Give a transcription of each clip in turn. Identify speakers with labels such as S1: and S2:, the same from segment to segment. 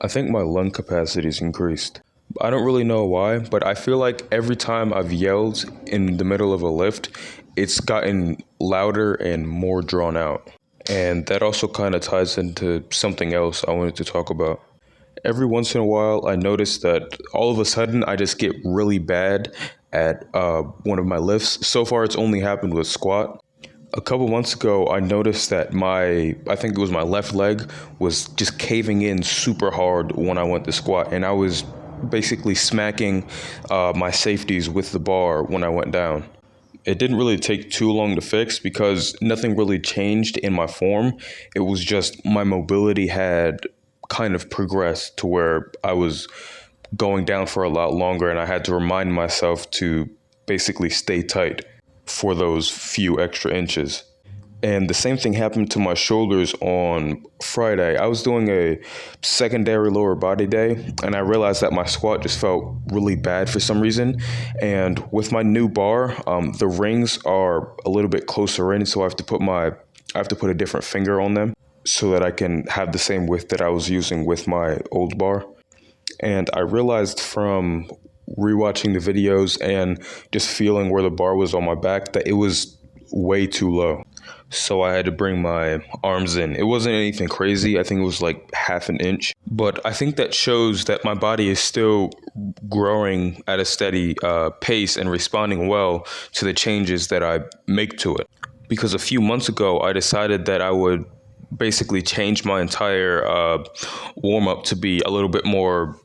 S1: I think my lung capacity's increased. I don't really know why, but I feel like every time I've yelled in the middle of a lift, it's gotten louder and more drawn out. And that also kind of ties into something else I wanted to talk about. Every once in a while, I notice that all of a sudden I just get really bad at one of my lifts. So far, it's only happened with squat. A couple months ago, I noticed that I think it was my left leg, was just caving in super hard when I went to squat. And I was basically smacking my safeties with the bar when I went down. It didn't really take too long to fix because nothing really changed in my form. It was just my mobility had kind of progressed to where I was going down for a lot longer, and I had to remind myself to basically stay tight for those few extra inches. And the same thing happened to my shoulders on Friday. I was doing a secondary lower body day, and I realized that my squat just felt really bad for some reason. And with my new bar, the rings are a little bit closer in, so I have to put a different finger on them so that I can have the same width that I was using with my old bar. And I realized from rewatching the videos and just feeling where the bar was on my back that it was way too low. So I had to bring my arms in. It wasn't anything crazy. I think it was like half an inch. But I think that shows that my body is still growing at a steady pace and responding well to the changes that I make to it. Because a few months ago, I decided that I would basically change my entire warm-up to be a little bit more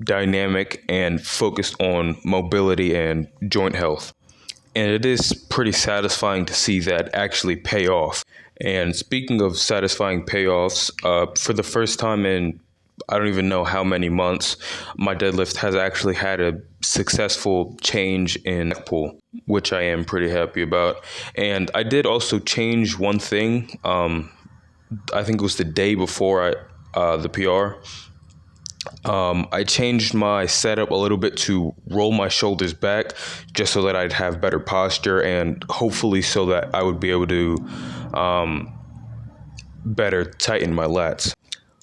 S1: dynamic and focused on mobility and joint health. And it is pretty satisfying to see that actually pay off. And speaking of satisfying payoffs, for the first time in I don't even know how many months, my deadlift has actually had a successful change in pull, which I am pretty happy about. And I did also change one thing. I think it was the day before the PR. I changed my setup a little bit to roll my shoulders back just so that I'd have better posture and hopefully so that I would be able to better tighten my lats.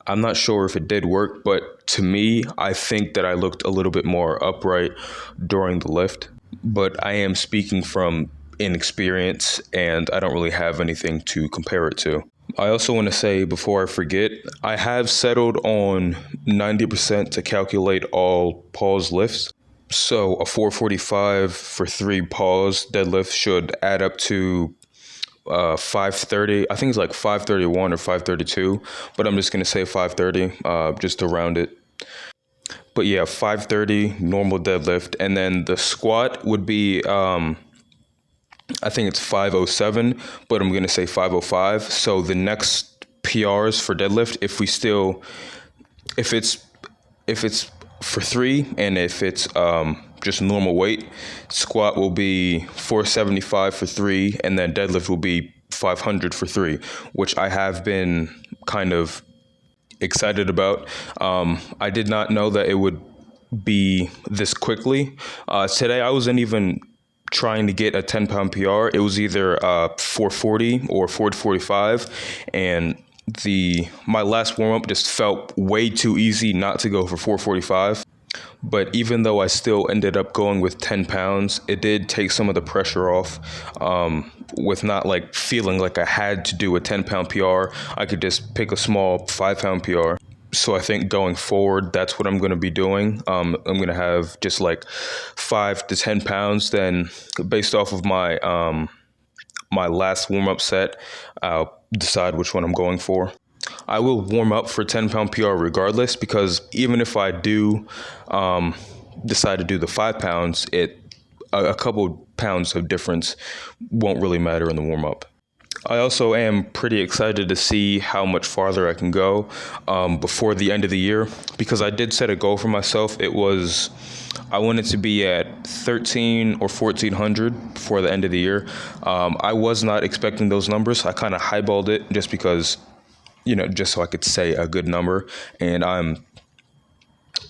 S1: I'm not sure if it did work, but to me, I think that I looked a little bit more upright during the lift. But I am speaking from inexperience and I don't really have anything to compare it to. I also want to say before I forget, I have settled on 90% to calculate all pause lifts. So a 445 for 3 pause deadlift should add up to 530. I think it's like 531 or 532, but I'm just going to say 530 just to round it. But yeah, 530 normal deadlift. And then the squat would be I think it's 507, but I'm going to say 505. So the next PRs for deadlift, if it's for 3 and if it's just normal weight, squat will be 475 for 3 and then deadlift will be 500 for 3, which I have been kind of excited about. I did not know that it would be this quickly. Today I wasn't even trying to get a 10-pound PR. It was either 440 or 445, and my last warm-up just felt way too easy not to go for 445. But even though I still ended up going with 10 pounds, it did take some of the pressure off with not like feeling like I had to do a 10-pound PR. I could just pick a small 5-pound PR. So I think going forward, that's what I'm going to be doing. I'm going to have just like 5 to 10 pounds. Then based off of my my last warm-up set, I'll decide which one I'm going for. I will warm up for 10-pound PR regardless, because even if I do decide to do the 5 pounds, a couple pounds of difference won't really matter in the warm-up. I also am pretty excited to see how much farther I can go before the end of the year, because I did set a goal for myself. I wanted to be at 13 or 1400 before the end of the year. I was not expecting those numbers. I kind of highballed it just because, just so I could say a good number, and I'm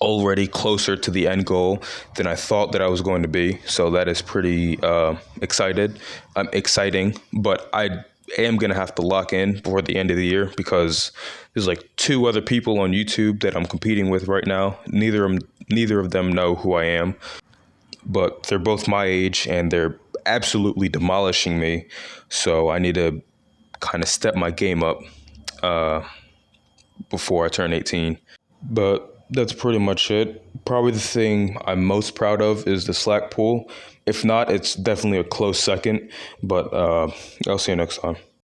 S1: already closer to the end goal than I thought that I was going to be. So that is pretty exciting, but am going to have to lock in before the end of the year because there's like two other people on YouTube that I'm competing with right now. Neither of them know who I am, but they're both my age and they're absolutely demolishing me. So I need to kind of step my game up before I turn 18. But that's pretty much it. Probably the thing I'm most proud of is the slack pull. If not, it's definitely a close second. But I'll see you next time.